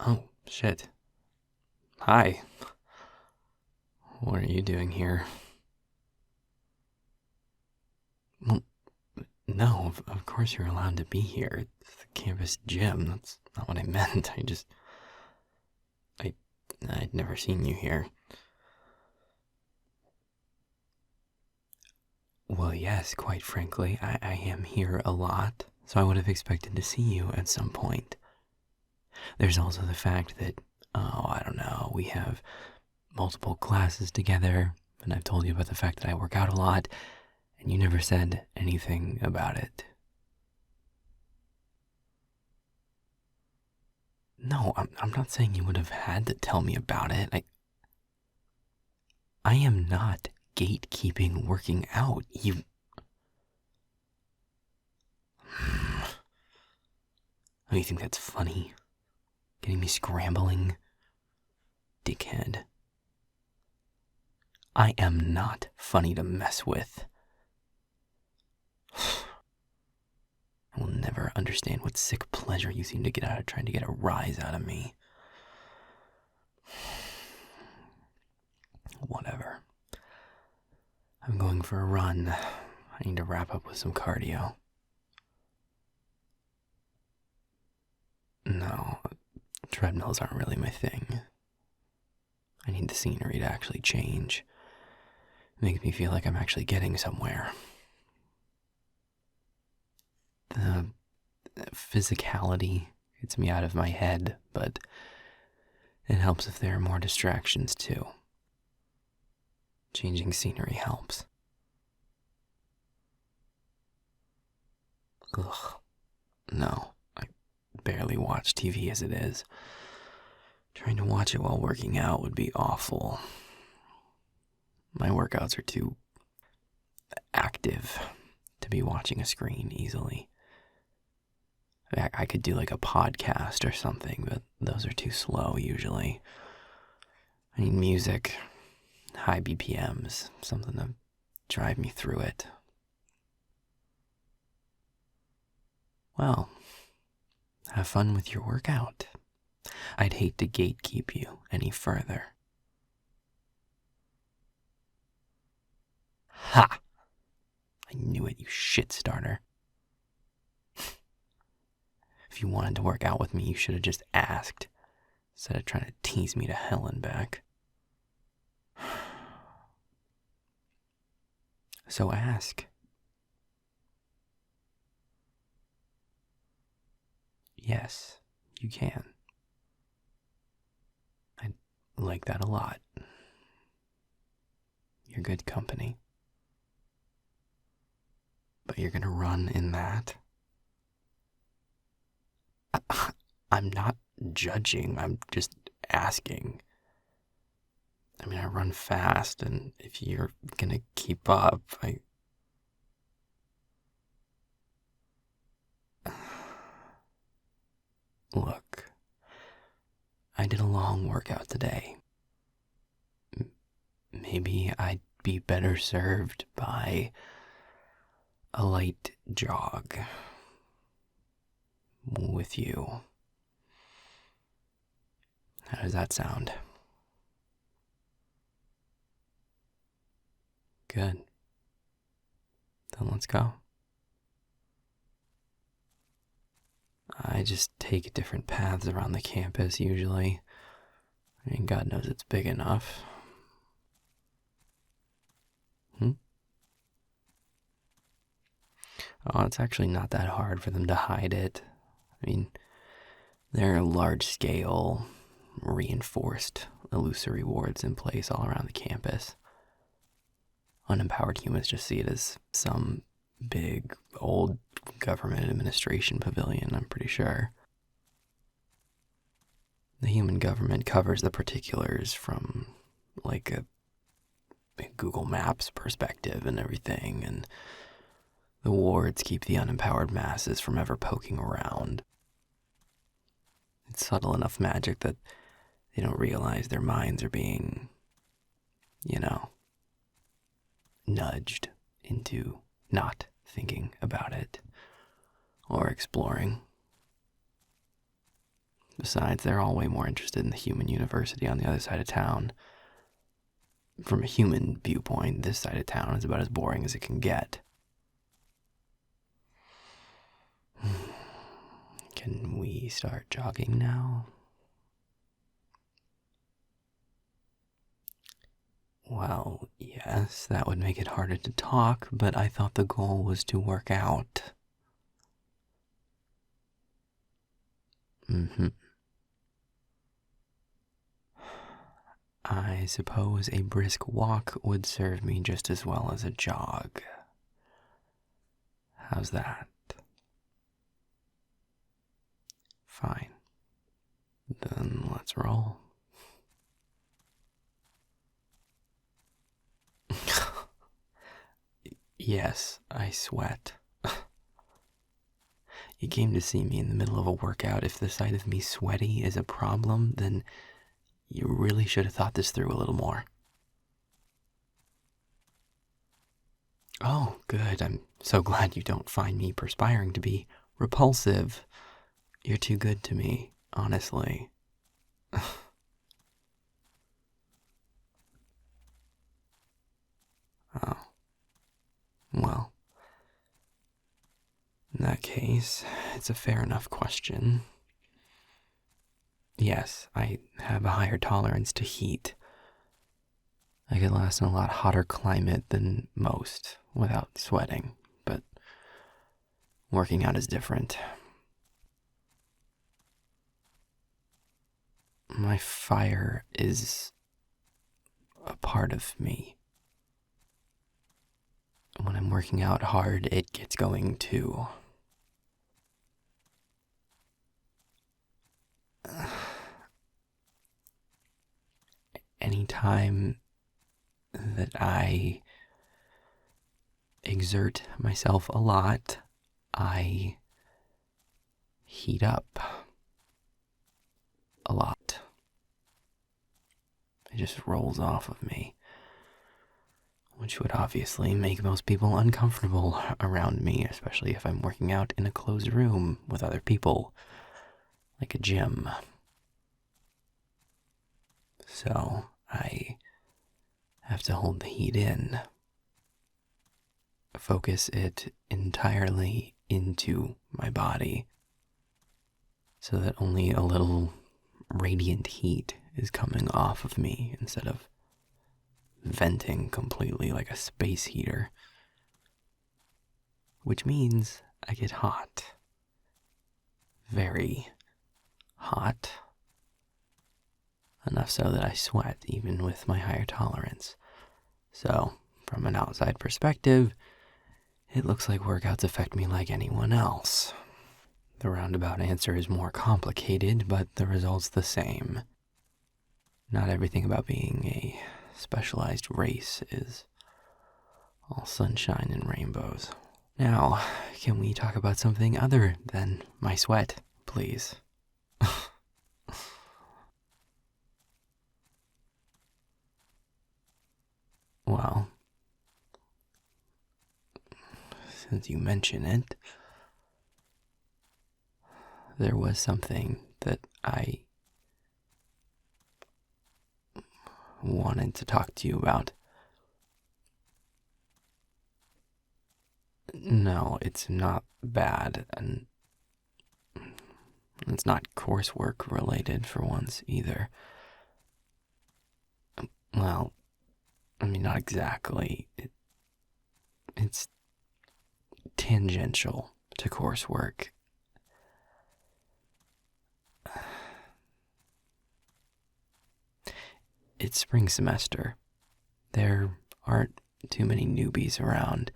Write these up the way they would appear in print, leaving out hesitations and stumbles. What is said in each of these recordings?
Oh, shit. Hi. What are you doing here? Well, no, of course you're allowed to be here. It's the campus gym. That's not what I meant. I'd never seen you here. Well, yes, quite frankly, I am here a lot, so I would have expected to see you at some point. There's also the fact that, I don't know, we have multiple classes together, and I've told you about the fact that I work out a lot, and you never said anything about it. No, I'm not saying you would have had to tell me about it. I am not gatekeeping working out. You. Oh, you think that's funny? Getting me scrambling? Dickhead. I am not funny to mess with. I will never understand what sick pleasure you seem to get out of trying to get a rise out of me. Whatever. I'm going for a run. I need to wrap up with some cardio. No, treadmills aren't really my thing. I need the scenery to actually change. It makes me feel like I'm actually getting somewhere. The physicality gets me out of my head, but it helps if there are more distractions too. Changing scenery helps. Ugh. No, I barely watch TV as it is. Trying to watch it while working out would be awful. My workouts are too active to be watching a screen easily. I could do like a podcast or something, but those are too slow usually. I need music, high BPMs, something to drive me through it. Well, have fun with your workout. I'd hate to gatekeep you any further. Ha! I knew it, you shit starter. If you wanted to work out with me, you should have just asked, instead of trying to tease me to hell and back. So ask. Yes, you can. I like that a lot. You're good company. But you're gonna run in that? I'm not judging, I'm just asking. I mean, I run fast, and if you're gonna keep up, Look, I did a long workout today. Maybe I'd be better served by a light jog with you. How does that sound? Good. Then let's go. I just take different paths around the campus usually. I mean, God knows it's big enough. Oh, it's actually not that hard for them to hide it. I mean, there are large-scale, reinforced, illusory wards in place all around the campus. Unempowered humans just see it as some big, old government administration pavilion, I'm pretty sure. The human government covers the particulars from, like, a Google Maps perspective and everything, and the wards keep the unempowered masses from ever poking around. It's subtle enough magic that they don't realize their minds are being, nudged into not thinking about it or exploring. Besides, they're all way more interested in the human university on the other side of town. From a human viewpoint, this side of town is about as boring as it can get. Can we start jogging now? Well, yes, that would make it harder to talk, but I thought the goal was to work out. I suppose a brisk walk would serve me just as well as a jog. How's that? Fine. Then let's roll. Yes, I sweat. You came to see me in the middle of a workout. If the sight of me sweaty is a problem, then you really should have thought this through a little more. Oh, good. I'm so glad you don't find me perspiring to be repulsive. You're too good to me, honestly. Oh. Well, in that case, it's a fair enough question. Yes, I have a higher tolerance to heat. I could last in a lot hotter climate than most without sweating, but working out is different. My fire is a part of me. When I'm working out hard, it gets going too. Anytime that I exert myself a lot, I heat up a lot. It just rolls off of me, which would obviously make most people uncomfortable around me, especially if I'm working out in a closed room with other people, like a gym. So I have to hold the heat in, focus it entirely into my body, so that only a little radiant heat is coming off of me instead of venting completely like a space heater. Which means I get hot. Very hot. Enough so that I sweat even with my higher tolerance. So, from an outside perspective, it looks like workouts affect me like anyone else. The roundabout answer is more complicated, but the result's the same. Not everything about being a specialized race is all sunshine and rainbows. Now, can we talk about something other than my sweat, please? Well, since you mention it, there was something that I wanted to talk to you about. No, it's not bad, and it's not coursework related for once either. Well, I mean, not exactly. It's tangential to coursework. It's spring semester. There aren't too many newbies around.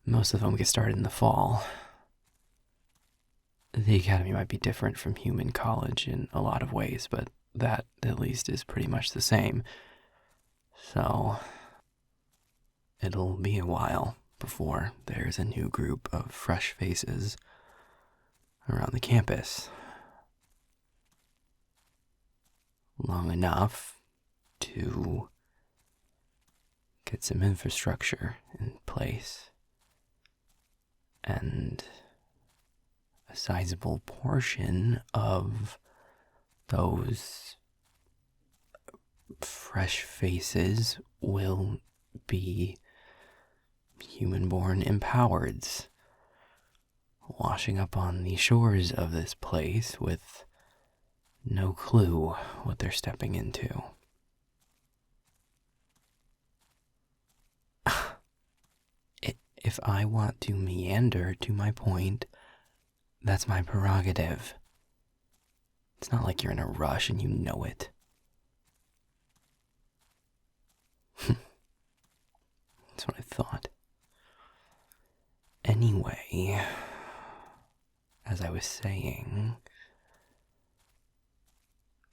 Most of them get started in the fall. The academy might be different from human college in a lot of ways, but that at least is pretty much the same. So, it'll be a while before there's a new group of fresh faces around the campus. Long enough to get some infrastructure in place and a sizable portion of Those fresh faces will be human-born empowereds, washing up on the shores of this place with no clue what they're stepping into. If I want to meander to my point, that's my prerogative. It's not like you're in a rush and you know it. That's what I thought. Anyway, as I was saying,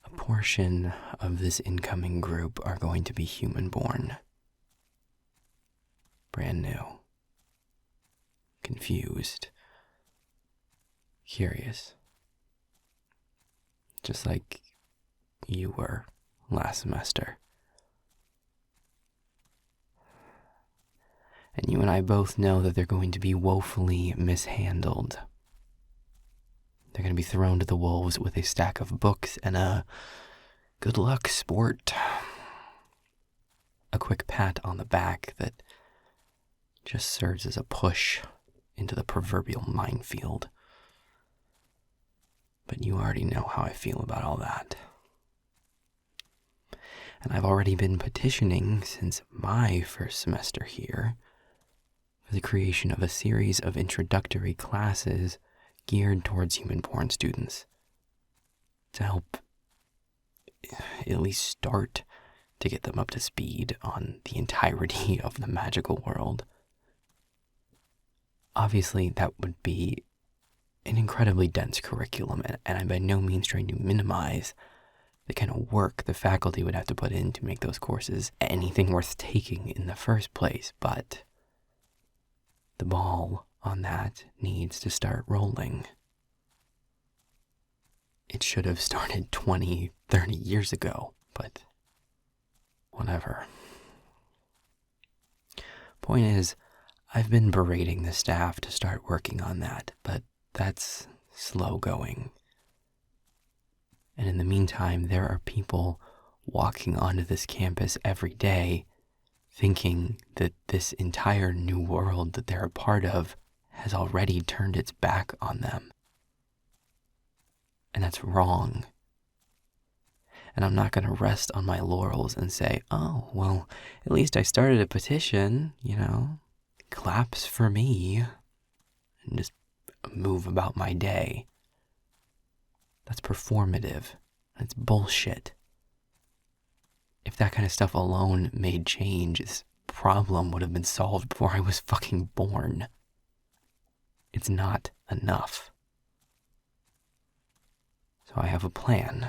a portion of this incoming group are going to be human-born. Brand new. Confused. Curious. Just like you were last semester. And you and I both know that they're going to be woefully mishandled. They're going to be thrown to the wolves with a stack of books and a good luck, sport. A quick pat on the back that just serves as a push into the proverbial minefield. But you already know how I feel about all that. And I've already been petitioning since my first semester here for the creation of a series of introductory classes geared towards human-born students to help at least start to get them up to speed on the entirety of the magical world. Obviously, that would be an incredibly dense curriculum, and I'm by no means trying to minimize the kind of work the faculty would have to put in to make those courses anything worth taking in the first place, but the ball on that needs to start rolling. It should have started 20, 30 years ago, but whatever. Point is, I've been berating the staff to start working on that, but that's slow going. And in the meantime, there are people walking onto this campus every day thinking that this entire new world that they're a part of has already turned its back on them. And that's wrong. And I'm not going to rest on my laurels and say, oh, well, at least I started a petition, claps for me, and just move about my day. That's performative. That's bullshit. If that kind of stuff alone made change, this problem would have been solved before I was fucking born. It's not enough. So I have a plan.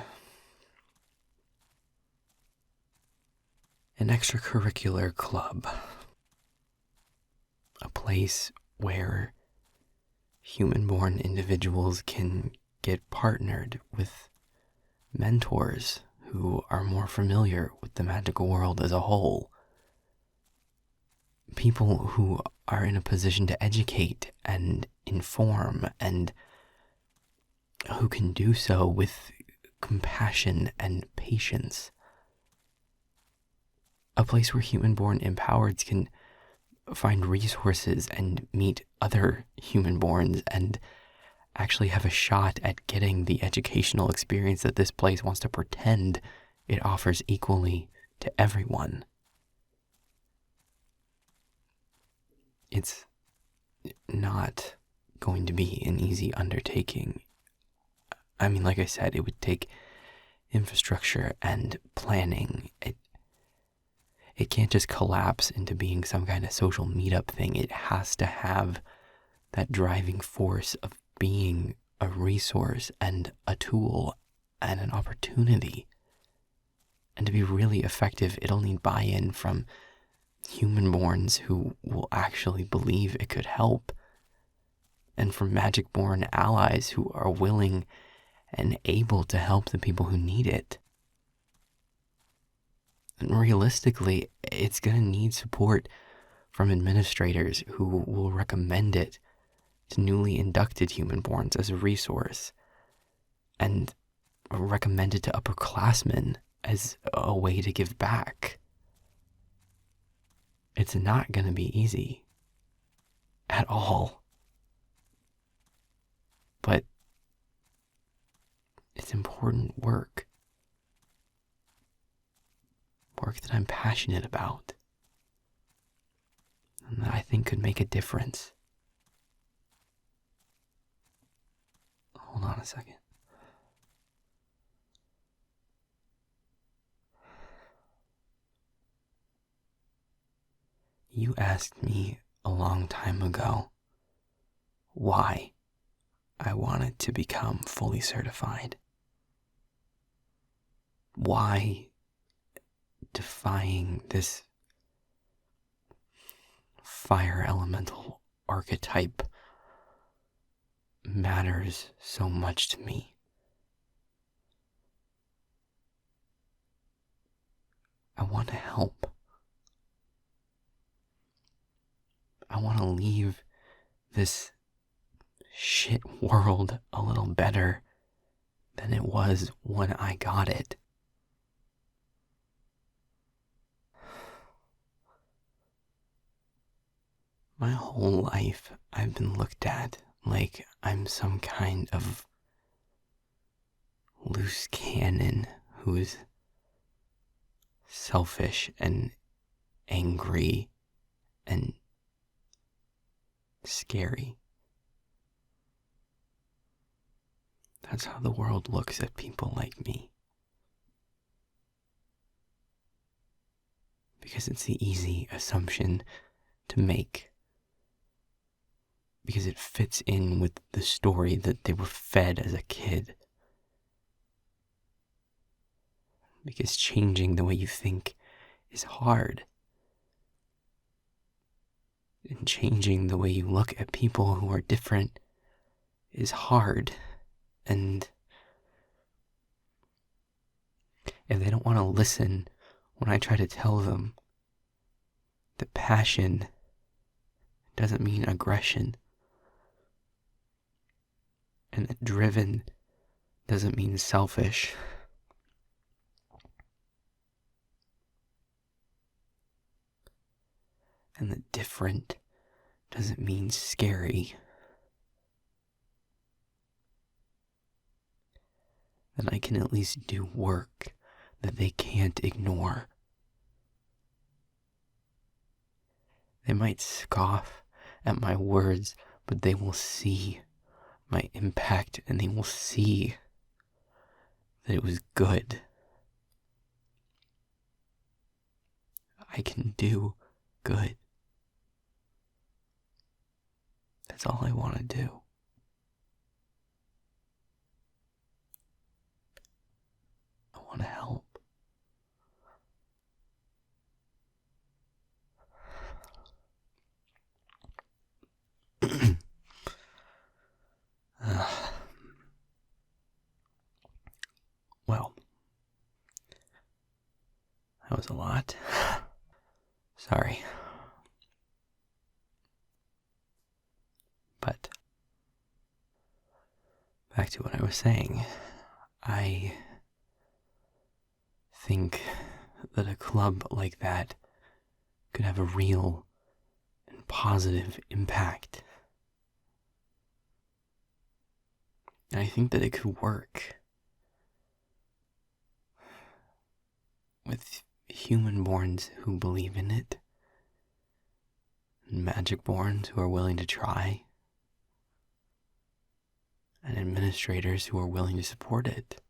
An extracurricular club. A place where human-born individuals can get partnered with mentors who are more familiar with the magical world as a whole. People who are in a position to educate and inform, and who can do so with compassion and patience. A place where human-born empowereds can find resources and meet other human-borns and actually have a shot at getting the educational experience that this place wants to pretend it offers equally to everyone. It's not going to be an easy undertaking. I mean, like I said, it would take infrastructure and planning. It can't just collapse into being some kind of social meetup thing. It has to have that driving force of being a resource and a tool and an opportunity. And to be really effective, it'll need buy-in from human-borns who will actually believe it could help, and from magic-born allies who are willing and able to help the people who need it. And realistically, it's going to need support from administrators who will recommend it to newly inducted human-borns as a resource. And recommended to upperclassmen as a way to give back. It's not going to be easy at all. But it's important work. Work that I'm passionate about. And that I think could make a difference. Hold on a second. You asked me a long time ago why I wanted to become fully certified. Why defying this fire elemental archetype matters so much to me. I want to help. I want to leave this shit world a little better than it was when I got it. My whole life, I've been looked at like I'm some kind of loose cannon who's selfish and angry and scary. That's how the world looks at people like me. Because it's the easy assumption to make. Because it fits in with the story that they were fed as a kid. Because changing the way you think is hard. And changing the way you look at people who are different is hard. And if they don't want to listen when I try to tell them that passion doesn't mean aggression, and that driven doesn't mean selfish, and that different doesn't mean scary, then I can at least do work that they can't ignore. They might scoff at my words, but they will see my impact and they will see that it was good. I can do good. That's all I want to do. I want to help. Well, that was a lot. Sorry. But back to what I was saying. I think that a club like that could have a real and positive impact. And I think that it could work with human-borns who believe in it, and magic-borns who are willing to try, and administrators who are willing to support it.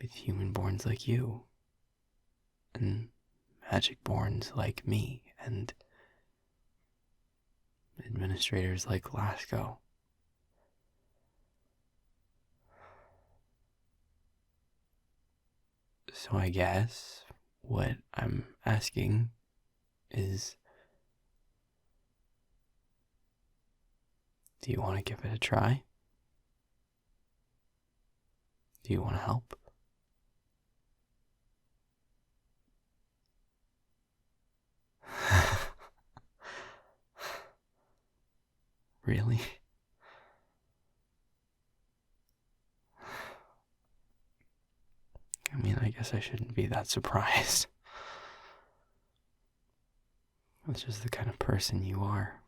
With human-borns like you, and magic-borns like me, and administrators like Lasko. So I guess what I'm asking is, do you want to give it a try? Do you want to help? Really? guess I shouldn't be that surprised. That's just the kind of person you are.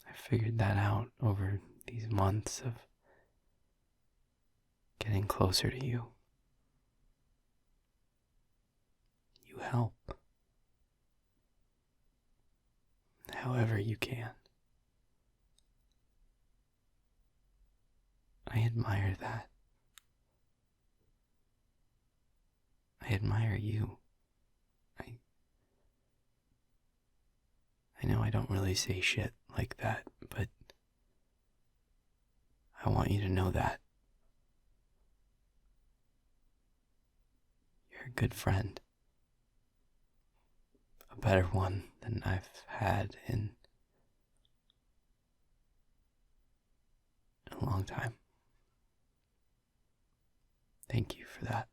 I figured that out over these months of getting closer to you. You help. However you can. I admire that. I admire you. I know I don't really say shit like that, but I want you to know that. You're a good friend. A better one than I've had in a long time. Thank you for that.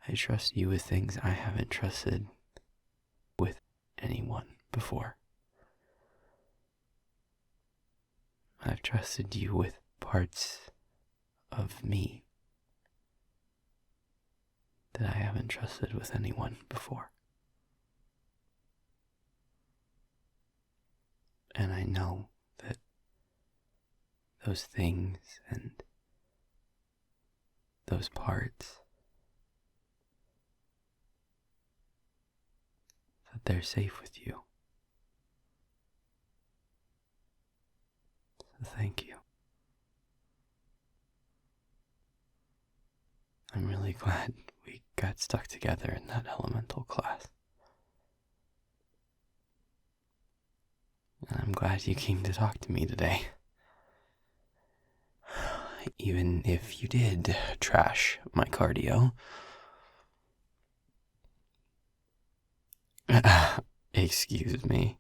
I trust you with things I haven't trusted with anyone before. I've trusted you with parts of me that I haven't trusted with anyone before. And I know that those things and those parts, that they're safe with you. So thank you. I'm really glad we got stuck together in that elemental class. And I'm glad you came to talk to me today. Even if you did trash my cardio. Excuse me.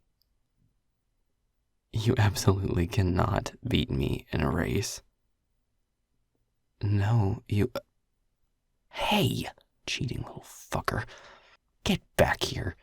You absolutely cannot beat me in a race. No, you... Hey, cheating little fucker. Get back here.